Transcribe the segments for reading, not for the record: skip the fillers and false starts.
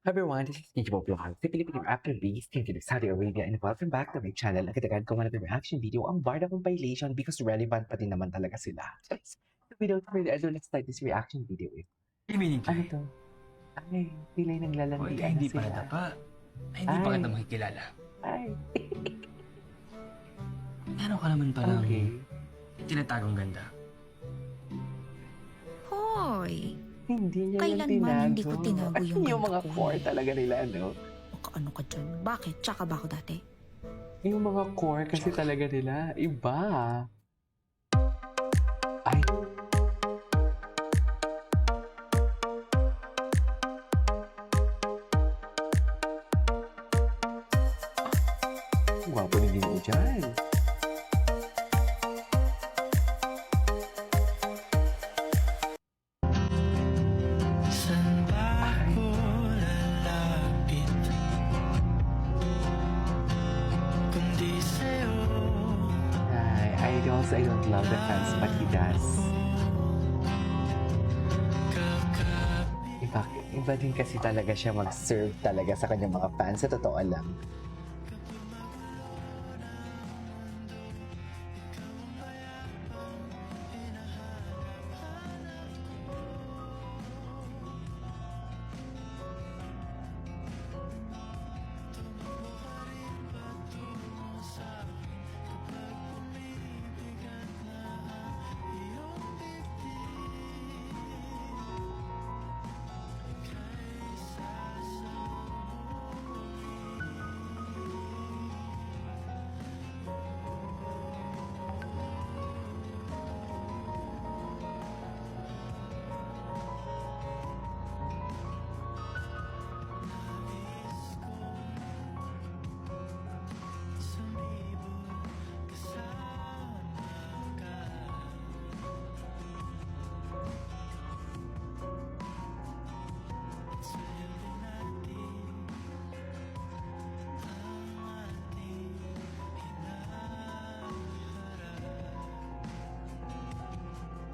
Hi everyone, this is Nico Vlog, the Filipino actor based in Saudi Arabia, and welcome back to my channel. Agad-agad ko man reaction video ang Barda compilation because relevant pa din naman talaga sila. Without further ado, let's start this reaction video. Meaning, Ano Clay? to? Ay, tila'y O ikaw naglalandian na hindi pa sila. nadapa. Ay, hindi pa Ay. kita makikilala. Ay, Meron ka naman palang okay. tinatagong ganda. Hoy, Hindi niya yan Kailanman tinago. hindi ko tinago Ay, yung yung ganda mga ko core eh. talaga nila, no? ano ka dyan? Bakit? Tsaka ba ako dati? Yung mga core kasi talaga nila, iba. Ay, gwapo ni Ginoo dyan. Saan ba ako lalapit? Kundi sa'yo. I don't love the fans, but he does. Iba din kasi talaga siya mag-serve talaga sa kanyang mga fans. Sa totoo lang.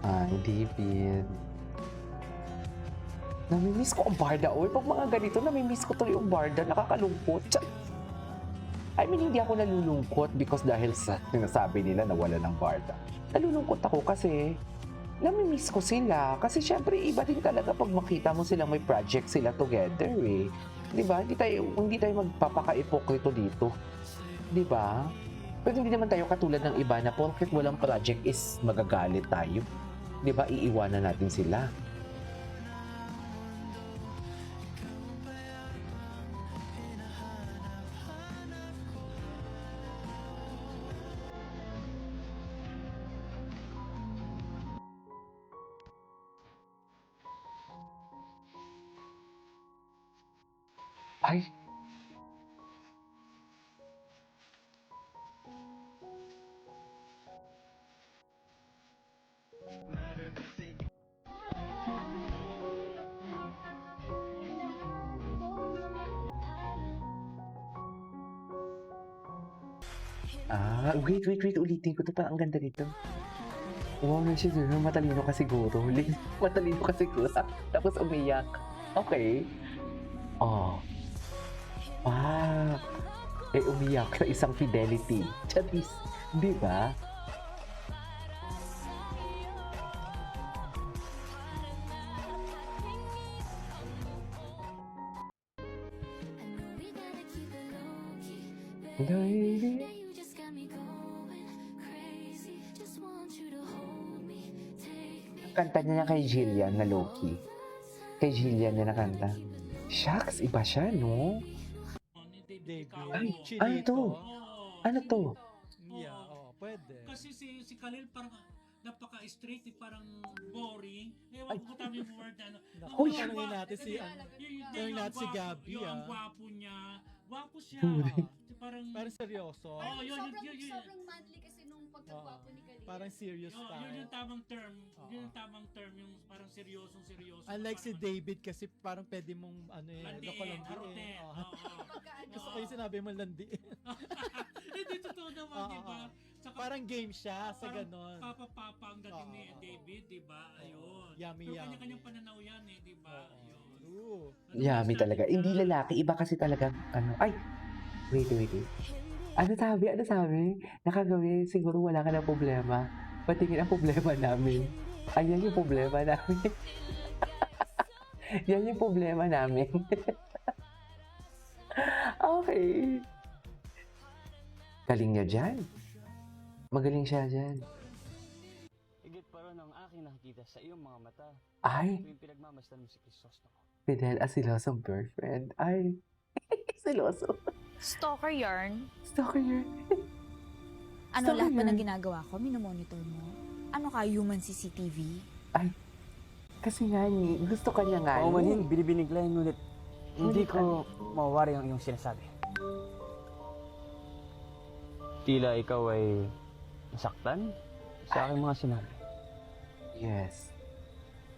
Ay, David. Namimiss ko ang Barda. Oy, pag mga ganito, namimiss ko tuloy ang Barda. Nakakalungkot. I mean, hindi ako nalulungkot because dahil sa sinasabi nila na wala ng Barda. Nalulungkot ako kasi namimiss ko sila. Kasi syempre, iba din talaga pag makita mo silang may project sila together eh. Di ba? Hindi tayo magpapaka-ipokrito dito. Di ba? Pero hindi naman tayo katulad ng iba na porket walang project is magagalit tayo. Di ba, iiwanan natin sila. Ay, wait, ulitin ko to pa, ang ganda nito. Wow, na siya siguro, matalino ka siguro. Matalino ka siguro. Tapos umiyak. Okay. Oh. Ah. Eh, umiyak sa isang fidelity. Chatis. Di ba? Baby. Kanta niya kay Jillian na Loki. Kay Jillian niya nakanta. Shucks, iba siya, no? David. Ay, Chinito. ano to? Ano to? Yeah, pwede. Kasi si Khalil parang napaka-straight, parang boring. Ewan ko tama yung word na ano. Naku, Uy! tanongin natin si, tanongin natin si Gabby, Yung ah. gwapo niya. Gwapo siya. Boring. Parang, Parang seryoso. oh, yun, Sobrang manly kasi nung pagkagwapo ni Kalina. Parang serious yun tayo. yung tamang term. Oo. Yun yung tamang term, yung parang seryoso. Unlike si Parang David kasi parang pwede mong Landiin, napalandiin. harutin. Oo. Pagka ano, Gusto ko yung sinabi mo landiin. Hindi, totoo naman, Oo, di ba? oo. Tsaka, Parang game siya sa parang ganon. Papa-papa ang dating ni Oo. David, di ba? Ayun. Yummy, Pero yummy. kanya-kanyang pananaw yan eh, di ba? Oo. Ayun. True. Yummy talaga. Hindi lalaki, iba kasi talaga, ano, ay, wait. Ano sabi? Nakagawin, siguro wala ka ng problema. Patingin ang problema namin. Ayan yung problema namin. Yan yung problema namin. Okay. Galing niya dyan. Magaling siya dyan. Higit pa ron ang aking nakikita sa iyong mga mata. Ay, Tuwing pinagmamasdan mo si Crisostomo. Fidel, asilosong boyfriend. Ay, siloso. Stalker yarn? Stalker yun. Ano Stalker lahat ba yarn. ng ginagawa ko? Minomonitor mo? Ano ka, human CCTV? Kasi nga ni, gusto ka niya nga. Paumanhin, binibiniglay, ngunit hindi ko mawari ang iyong sinasabi. Tila ikaw ay nasaktan sa aking mga sinabi. Yes.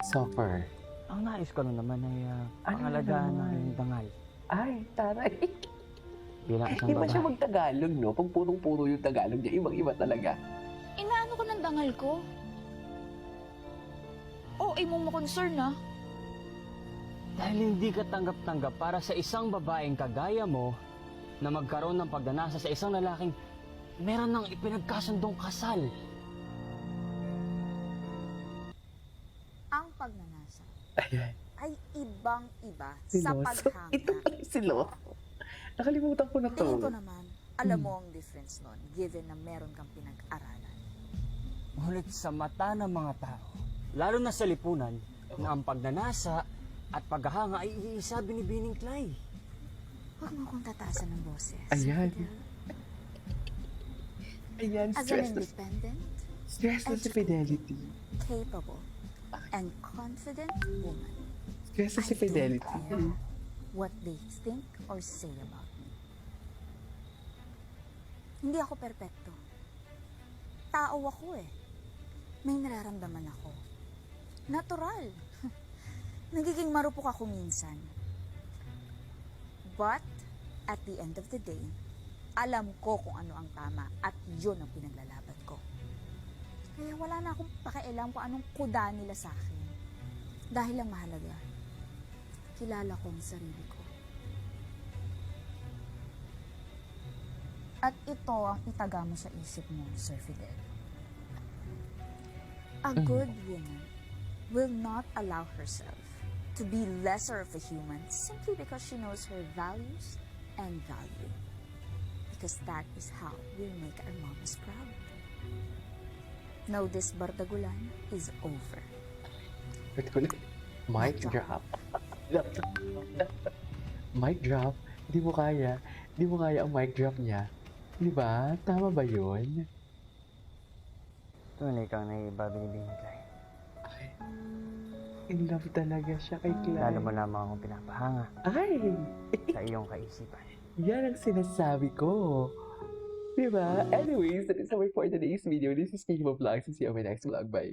Suffer. Ang nais ko lang naman ay Ano pangalagaan ng naman? iyong dangal Ay, taray. bilang isang Iba siya babae. mag-Tagalog, no? Pag purong-puro yung Tagalog niya, ibang-iba talaga. Inaano ko ng dangal ko? Oo, ay mong concern na. Dahil hindi ka tanggap-tanggap para sa isang babaeng kagaya mo na magkaroon ng pagnanasa sa isang lalaking meron ng ipinagkasundong kasal. Ang pagnanasa Ayan. ay ibang-iba sa Siloso. paghanga. Ito pala yung siloso. Nakalimutan ko na to. Tingin ko naman, alam mo ang difference nun, given na meron kang pinag-aralan. Ngunit sa mata ng mga tao, lalo na sa lipunan, na ang pagnanasa at paghahanga ay iisa binibining Clay. Huwag mo akong tataasan ng boses. Ayan. Fidel. Ayan, As an stress na independent, si Fidelity. capable, and confident woman, Stress na si I don't Fidelity. care what they think or say about me. Hindi ako perpekto. Tao ako eh. May nararamdaman ako. Natural. Nagiging marupok ako minsan. But, at the end of the day, alam ko kung ano ang tama at yun ang pinaglalaban ko. Kaya wala na akong pakialam kung anong kuda nila sa akin. Dahil ang mahalaga, kilala ko ang sarili ko. At ito ang itaga mo sa isip mo, Sir Fidel. A good woman will not allow herself to be lesser of a human simply because she knows her values and value. Because that is how we make our mamas proud. Now this bardagulan is over. Wait ko lang. Mic drop. Mic drop. Di mo kaya. Di mo kaya ang mic drop niya. Di ba? Tama ba yun? Tunay kang naiiba binibining Clay. Ay, in love talaga siya kay Clyde. Lalo mo lamang akong pinapahanga Ay! sa iyong kaisipan. Yan ang sinasabi ko. Diba? Anyways, that is all for today's video. This is Kimo Vlogs. See you on my next vlog. Bye.